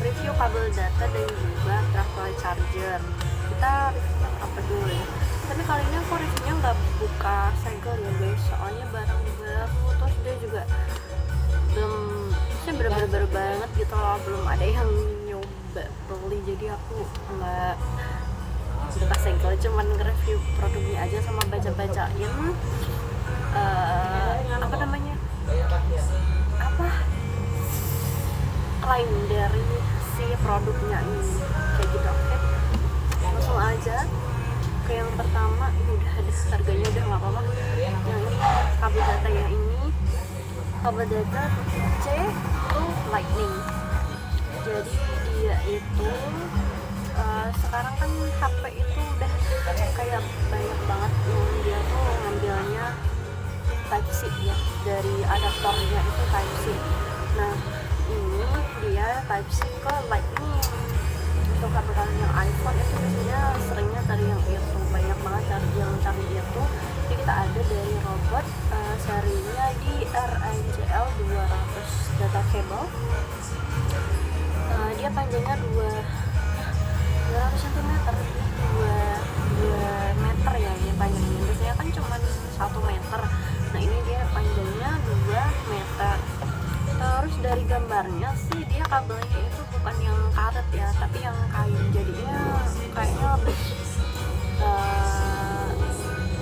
review kabel data dan juga trackwise charger. Kita review yang apa dulu ya? Tapi kali ini aku reviewnya nggak buka segel ya guys, soalnya barang baru, terus dia juga belum, saya bener-bener baru banget gitu loh, belum ada yang nyoba beli, jadi aku nggak buka segel, cuman nge-review produknya aja sama baca-bacain apa namanya, apa klaim dari si produknya ini kayak gitu. Oke, langsung aja ke yang pertama. Ini udah ada harganya, udah nggak apa-apa. Yang ini kabel data, yang ini kabel data C to Lightning. Jadi dia itu sekarang kan HP itu udah kayak banyak banget yang dia tuh ngambilnya Type C ya, dari adaptornya itu Type C. Nah ini dia Type C ke Lightning. Untuk kabel yang iPhone itu biasanya seringnya cari yang itu, banyak banget cari itu. Jadi kita ada dari robot serinya di RNGL 200 data cable. Dia panjangnya 200 cm, 2 meter ya ini panjangnya. Biasanya kan cuma 1 meter. Nah ini dia panjangnya 2 meter. Terus dari gambarnya sih dia kabelnya itu bukan yang karet ya, tapi yang kain. Jadinya kayaknya lebih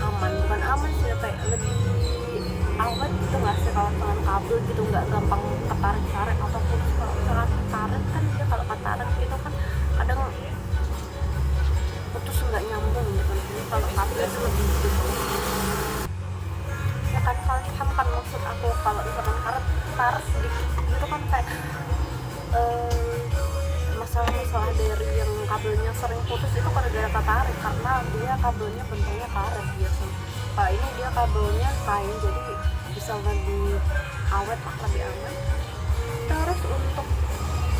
aman, bukan aman sih, kayak lebih awet gitu nggak sih kalau dengan kabel gitu, nggak gampang ketarik-tarik ataupun kalau misalkan karet kan dia kalau ketarik gitu kan kadang putus nggak nyambung gitu. Jadi kalau kabel itu lebih gitu ya kan, kalian paham kan maksud aku. Kalau misalkan karet tarik sedikit gitu kan kayak masalah dari yang kabelnya sering putus itu gara-gara ketarik, karena dia kabelnya bentuknya karet gitu. Kalau ini dia kabelnya kain, jadi bisa lebih awet lah, lebih aman. Terus untuk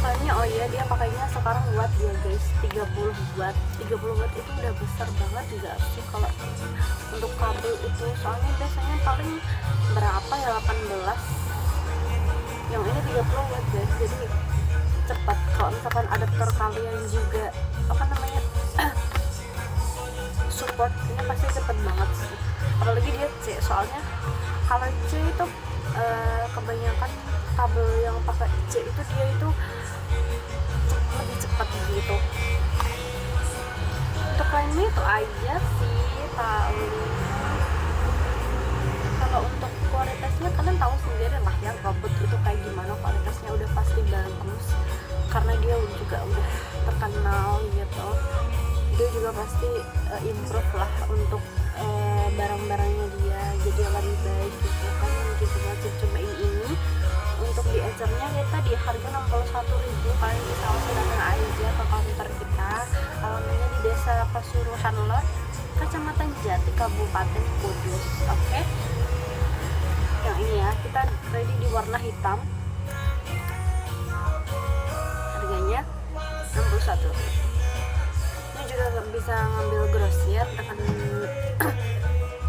kainnya, oh iya dia pakainya sekarang watt ya guys, 30 watt. 30 watt itu udah besar banget juga sih kalau untuk kabel itu, soalnya biasanya paling berapa ya, 18. Yang ini 30 watt guys, jadi cepat. Kalau misalkan adapter kalian juga apa namanya supportnya pasti cepet banget sih. Apalagi dia C, soalnya kalau C itu kebanyakan kabel yang pakai C itu dia itu lebih cepat gitu. Untuk lainnya itu aja sih paling. Kalau untuk kualitasnya kalian tahu sendiri lah ya, robot itu kayak gimana, kualitasnya udah pasti bagus karena dia juga udah terkenal gitu. Dia juga pasti improve lah untuk barang-barangnya dia jadi lebih baik gitu kan. Gitu aja cobain ini. Untuk di Ecernya kita di harga 61.000, kalian bisa langsung datang aja ke counter kita. Alamatnya di Desa Pasuruan Lor, Kecamatan Jati, Kabupaten Kudus. Oke. Yang ini ya, kita ready di warna hitam. Harganya 61. Ini juga bisa ngambil grosir dengan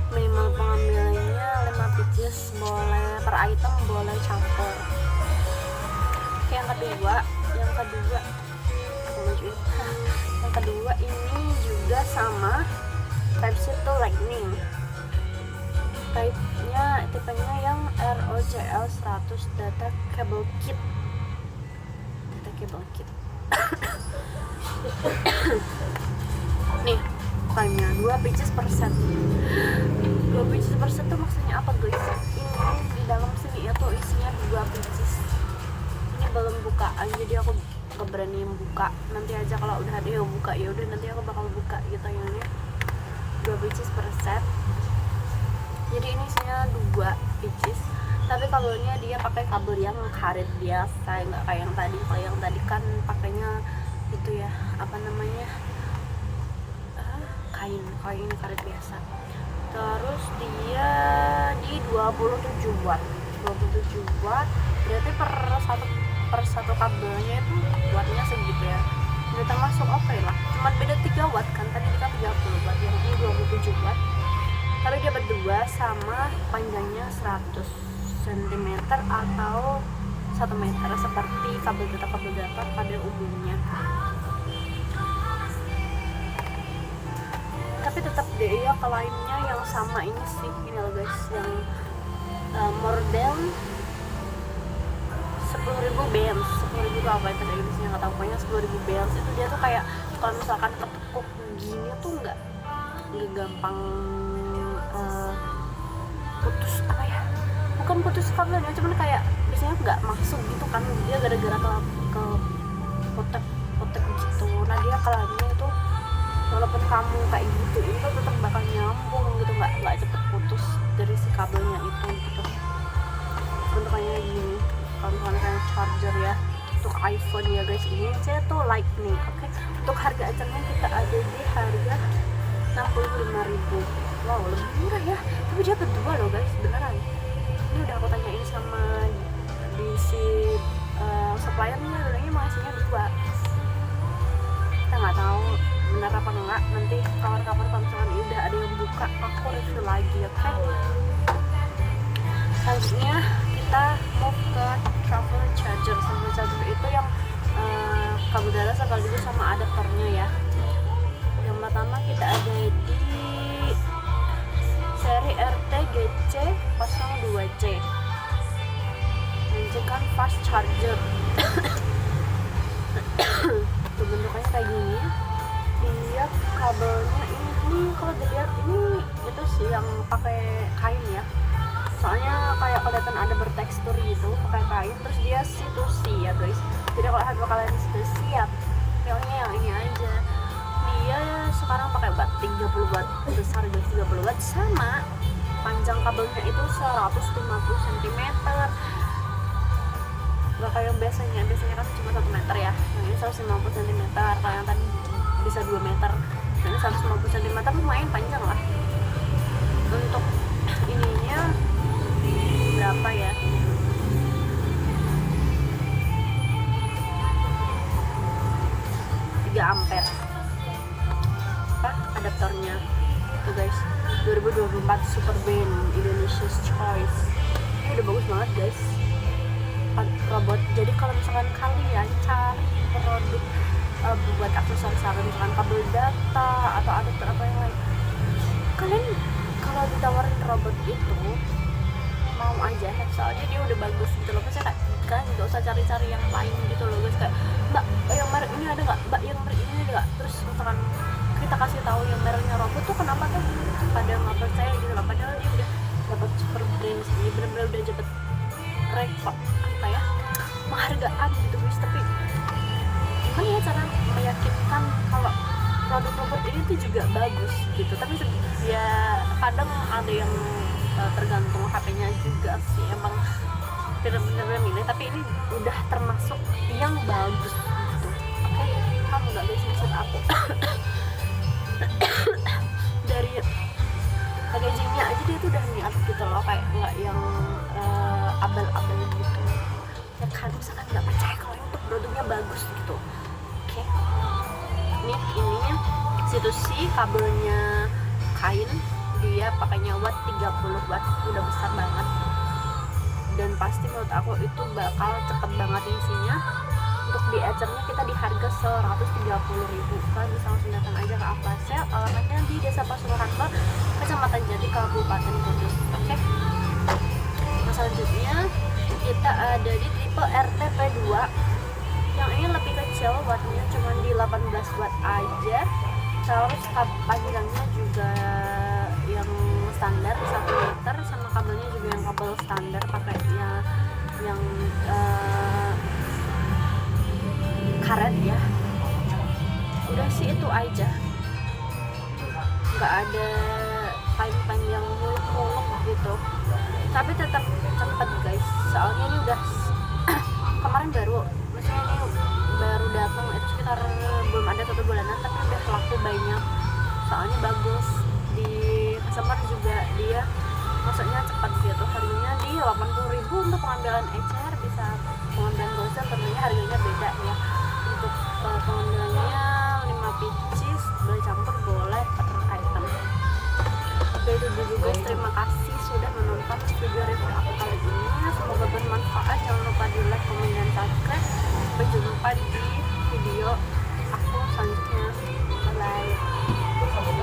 minimal pengambilannya 5 pieces, boleh per item, boleh campur. Oke, yang kedua aku majuin. Yang kedua ini juga sama Type C to Lightning. Tipenya yang ROCL 100 data cable kit. Nih klaimnya 2 pieces per set. 2 pieces per set tuh maksudnya apa guys? Ini di dalam sini itu isinya 2 pieces. Ini belum bukaan, jadi aku gak berani buka. Nanti aja kalau udah ada yang buka, ya udah nanti aku bakal buka gitu ya. 2 pieces per set. Jadi ini isinya 2 pieces. Tapi kabelnya dia pakai kabel yang karet biasa, nggak kayak yang tadi. Kalau yang tadi kan pakainya itu ya, apa namanya, kain karet biasa. Terus dia di 27 watt. 27 watt berarti per satu kabelnya itu wattnya segitu ya. Udah termasuk oke lah. Cuma beda 3 watt kan, tadi kita 30 watt, yang ini 27 watt. Tapi dia berdua sama panjangnya 100 cm atau 1 meter seperti kabel data pada umumnya. tapi tetap dia kliennya yang sama ini sih, ini loh guys, yang more than 10.000 bells. 10.000 itu apa itu Inggrisnya nggak tahu, pokoknya 10.000 bells itu dia tuh kayak kalau misalkan ketekuk gini tuh nggak gampang putus apa ya, bukan putus kabelnya, cuman kayak biasanya nggak masuk gitu kan, dia gara-gara ke potek gitu. Nah dia kliennya itu walaupun kamu kayak gitu itu tetap bakal nyambung gitu, nggak cepet putus dari si kabelnya itu gitu. Bentukannya gini, kalau misalnya kayak charger ya untuk iPhone ya guys, ini aja tuh Lightning. Oke. Untuk harga acaranya kita ada di harga 65.000. Wow, lebih murah ya, tapi dia berdua loh guys, beneran. Ini udah aku tanyain sama di si suppliernya, bilangnya mau isinya 2. Kita nggak tahu benar apa enggak, nanti kawan-kawan kalau misalkan udah ada yang buka aku review lagi. Oke. Selanjutnya kita move ke travel charger. Travel charger itu yang kabel data sekaligus sama adaptornya ya. Yang pertama kita ada di seri RTGC02C, menunjukkan fast charger. Tuh bentukannya kayak gini. Dia kabelnya ini kalau dilihat ini itu sih yang pakai kain ya, soalnya kayak kelihatan ada bertekstur gitu, pakai kain. Terus dia C2C ya guys, jadi kalau harga kalian sudah siap pilihnya yang ini aja. Dia sekarang pakai watt 30 watt, besar guys, 30 watt, sama panjang kabelnya itu 150 cm, gak kayak biasanya kan cuma 1 meter ya, yang ini 150 cm, kalau yang tadi bisa 2 meter, nah ini 150 cm, lumayan panjang lah. Untuk ininya berapa ya, 3 ampere apa adaptornya tuh guys, 2024 Super Band Indonesia's Choice. Ini udah bagus banget guys, robot. Jadi kalau misalkan kalian cari produk buat aksesoris, misalkan kabel data atau adaptor atau yang lain, kalian kalau ditawarin robot itu mau aja ya, soalnya dia udah bagus gitu loh. Maksudnya kan nggak usah cari-cari yang lain gitu loh guys, kayak mbak yang merek ini ada nggak, mbak yang merek ini ada nggak, terus misalkan kita kasih tahu yang mereknya robot tuh kenapa tuh pada nggak percaya gitu loh, padahal dia udah dapat Super Brand sih, bener-bener udah dapat rekor apa ya, penghargaan gitu guys. Tapi gimana ya cara meyakinkan kalau produk robot ini tuh juga bagus gitu, tapi ya kadang ada yang tergantung HP-nya juga sih, emang bener-bener milih, tapi ini udah termasuk yang bagus gitu. Oke, kamu gak guys maksud aku dari packagingnya aja dia tuh udah niat gitu loh, kayak nggak yang abal-abal gitu ya kan, misalkan nggak percaya kalau untuk produknya bagus gitu. Oke. Ini C2C, kabelnya kain, dia pakainya watt 30 watt, udah besar banget, dan pasti menurut aku itu bakal cepet banget isinya. Untuk di Etchernya kita di harga 130.000, kalian bisa langsung datang aja ke Avasel, alamatnya di Desa Pasuruan, Kecamatan Jati, Kabupaten Kudus. Oke. Nah selanjutnya kita ada di tipe RTP2, yang ini lebih kecil, wattnya cuma di 18 watt aja. Terus panjangnya juga yang standar 1 meter, sama kabelnya juga yang kabel standar, pakainya yang karet ya. Udah sih itu aja, nggak ada panjang muluk-muluk gitu, tapi tetap cepet guys, soalnya ini udah kemarin baru, maksudnya ini baru datang itu sekitar belum ada 1 bulanan, tapi udah laku banyak, soalnya bagus. Di customer juga dia maksudnya cepat gitu, harganya di 80.000 untuk pengambilan ecer, bisa pengambilan gosel, tentunya harganya beda ya. Untuk pengambilannya 5 pieces, boleh campur, boleh per item. Oke itu dulu guys, terima kasih sudah menonton video review aku kali ini, semoga bermanfaat. Jangan lupa di like, komen, dan subscribe. Sampai jumpa di video aku selanjutnya. Bye bye.